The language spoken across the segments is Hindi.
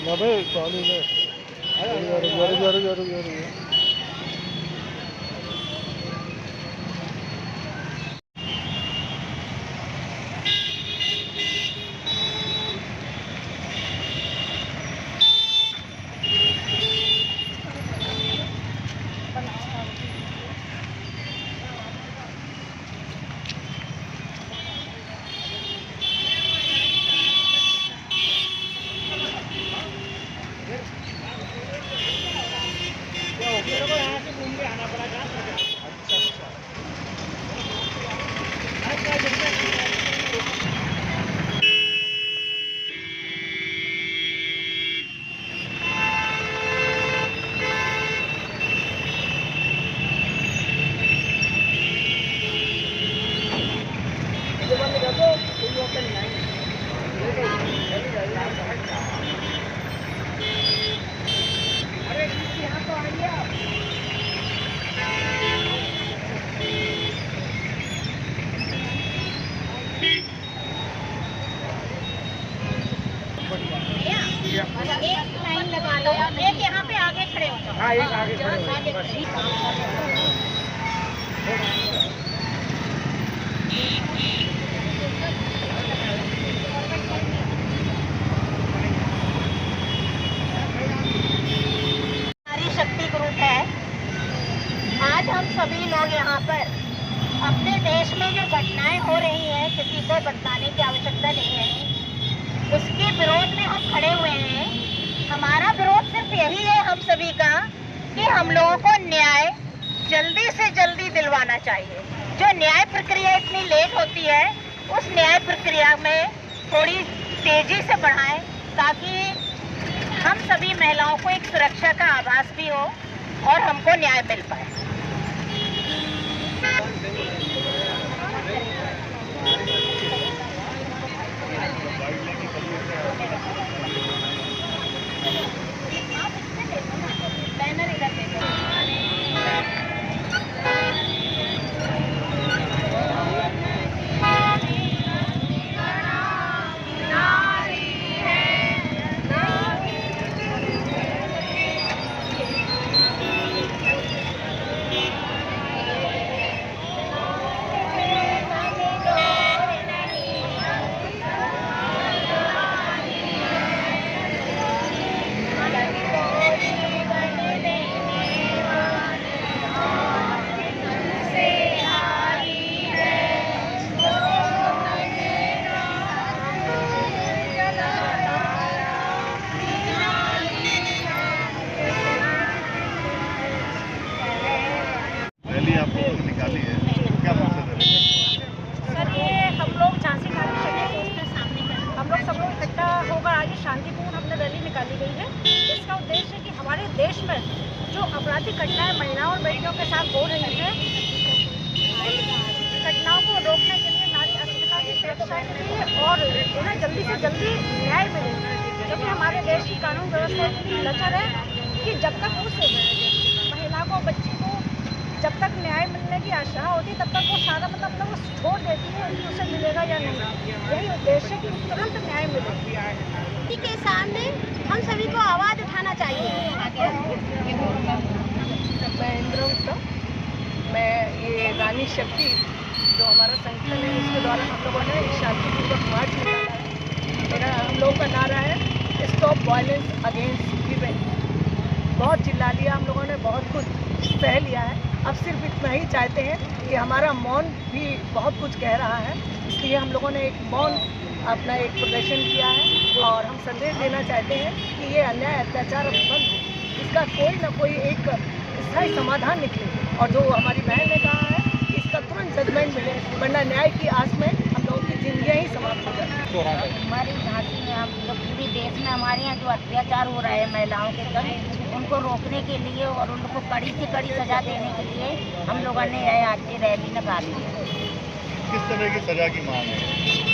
नब्बे चालीस में एक लाइन लगा लो, एक यहाँ पे आगे खड़े हो जाओ। हाँ, एक आगे खड़े हो। नारी शक्ति ग्रुप है। आज हम सभी लोग यहाँ पर अपने देश में जो घटनाएं हो रही हैं, किसी को बताने की आवश्यकता नहीं है, उसके विरोध में हम खड़े हुए हैं। हमारा विरोध सिर्फ यही है हम सभी का कि हम लोगों को न्याय जल्दी से जल्दी दिलवाना चाहिए। जो न्याय प्रक्रिया इतनी लेट होती है, उस न्याय प्रक्रिया में थोड़ी तेजी से बढ़ाएं ताकि हम सभी महिलाओं को एक सुरक्षा का आभास भी हो और हमको न्याय मिल पाए। बैनर इधर देखो। आप लोगों ने निकाली है, क्या मकसद है? सर, ये हम लोग झांसी नारी शक्ति हम लोग सब लोग इकट्ठा होकर आज शांतिपूर्ण हमने रैली निकाली गई है। इसका उद्देश्य है कि हमारे देश में जो आपराधिक घटनाएं महिलाओं और बेटियों के साथ हो रही हैं, घटनाओं को रोकने के लिए, नारी अस्मिता की सुरक्षा के लिए और उन्हें जल्दी से जल्दी न्याय मिले, क्योंकि हमारे देश की कानून व्यवस्था इतनी लचर है कि जब तक उस महिला को, बच्ची को जब तक न्याय मिलने की आशा होती तब तक वो सारा मतलब वो छोड़ देती है कि उसे मिलेगा या नहीं। यही उद्देश्य कि तुरंत न्याय मिले। के सामने हम सभी को आवाज़ उठाना चाहिए। मैं इंद्र उत्तम, मैं ये नारी शक्ति जो हमारा संगठन है उसके द्वारा हम लोगों ने शांतिपूर्वक मार्च निकाला है। हम लोगों का नारा है स्टॉप वायलेंस अगेंस्ट वीमेन। बहुत चिल्ला लिया हम लोगों ने, बहुत कुछ सह लिया है। अब सिर्फ इतना ही चाहते हैं कि हमारा मौन भी बहुत कुछ कह रहा है, इसलिए हम लोगों ने एक मौन अपना एक प्रदर्शन किया है और हम संदेश देना चाहते हैं कि ये अन्याय अत्याचार अब बंद हो, इसका कोई ना कोई एक स्थायी समाधान निकले और जो हमारी बहन ने कहा है कि इसका तुरंत जजमेंट मिले, वरना न्याय की आस में हम लोगों की जिंदगियाँ ही समाप्त हो जाए। हमारी झांसी में, हम लोग पूरे देश में हमारे यहाँ जो अत्याचार हो रहा है महिलाओं के संग, उनको रोकने के लिए और उनको कड़ी से कड़ी सजा देने के लिए हम लोगों ने आज की रैली निकाली है। किस तरह की सजा की मांग है?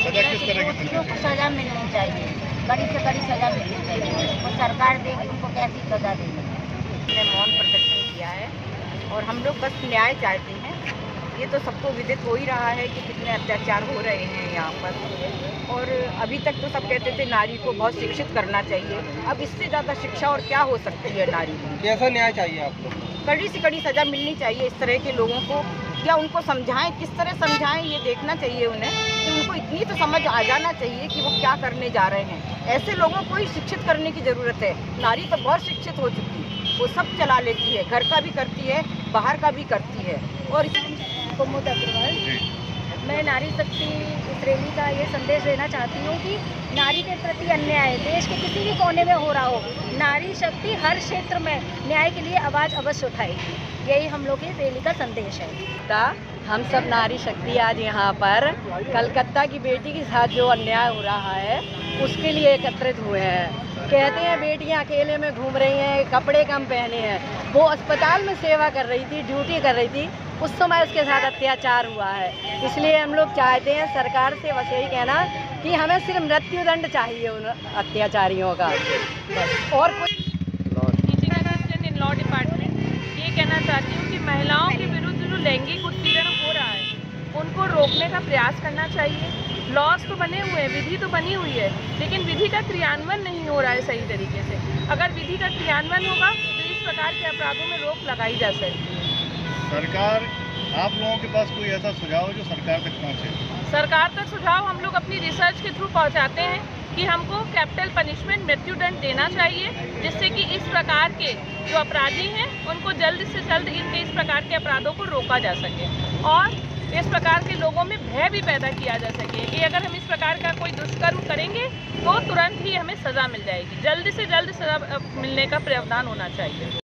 सजा किस तरह की? दोषियों को सजा मिलनी चाहिए, कड़ी से कड़ी सजा मिलनी चाहिए। वो सरकार देगी, उनको कैसी सजा देगी। हमने मौन प्रदर्शन किया है और हम लोग बस न्याय चाहते हैं ये तो सबको विदित हो ही रहा है कि कितने अत्याचार हो रहे हैं यहाँ पर। और अभी तक तो सब कहते थे नारी को बहुत शिक्षित करना चाहिए, अब इससे ज़्यादा शिक्षा और क्या हो सकती है नारी को। कैसा न्याय चाहिए आपको? कड़ी से कड़ी सज़ा मिलनी चाहिए इस तरह के लोगों को, या उनको समझाएं, किस तरह समझाएं ये देखना चाहिए उन्हें, कि उनको इतनी तो समझ आ जाना चाहिए कि वो क्या करने जा रहे हैं। ऐसे लोगों को ही शिक्षित करने की ज़रूरत है। नारी तो बहुत शिक्षित हो चुकी है, वो सब चला लेती है, घर का भी करती है, बाहर का भी करती है। और कुमुद अग्रवाल, जी मैं नारी शक्ति इस रैली का ये संदेश देना चाहती हूँ कि नारी के प्रति अन्याय देश के किसी भी कोने में हो रहा हो, नारी शक्ति हर क्षेत्र में न्याय के लिए आवाज़ अवश्य उठाएगी। यही हम लोग की रैली का संदेश है। हम सब नारी शक्ति आज यहाँ पर कलकत्ता की बेटी के साथ जो अन्याय हो रहा है उसके लिए एकत्रित हुए हैं। कहते हैं बेटियाँ अकेले में घूम रही हैं, कपड़े कम पहने हैं। वो अस्पताल में सेवा कर रही थी, ड्यूटी कर रही थी, उस समय उसके साथ अत्याचार हुआ है। इसलिए हम लोग चाहते हैं सरकार से बस यही कहना कि हमें सिर्फ मृत्युदंड चाहिए उन अत्याचारियों का, बस और कोई। Teaching assistant in law department, ये कहना चाहती हूँ कि महिलाओं के विरुद्ध जो लैंगिक उत्पीड़न हो रहा है उनको रोकने का प्रयास करना चाहिए। लॉज तो बने हुए हैं, विधि तो बनी हुई है, लेकिन विधि का क्रियान्वयन नहीं हो रहा है सही तरीके से। अगर विधि का क्रियान्वयन होगा तो इस प्रकार के अपराधों में रोक लगाई जा सकती है। सरकार, आप लोगों के पास कोई ऐसा सुझाव है जो सरकार तक पहुँचे? सरकार तक सुझाव हम लोग अपनी रिसर्च के थ्रू पहुंचाते हैं कि हमको कैपिटल पनिशमेंट मृत्युदंड देना चाहिए, जिससे कि इस प्रकार के जो अपराधी हैं उनको जल्द से जल्द इनके इस प्रकार के अपराधों को रोका जा सके और इस प्रकार के लोगों में भय भी पैदा किया जा सके कि अगर हम इस प्रकार का कोई दुष्कर्म करेंगे तो तुरंत ही हमें सज़ा मिल जाएगी। जल्द से जल्द सज़ा मिलने का प्रावधान होना चाहिए।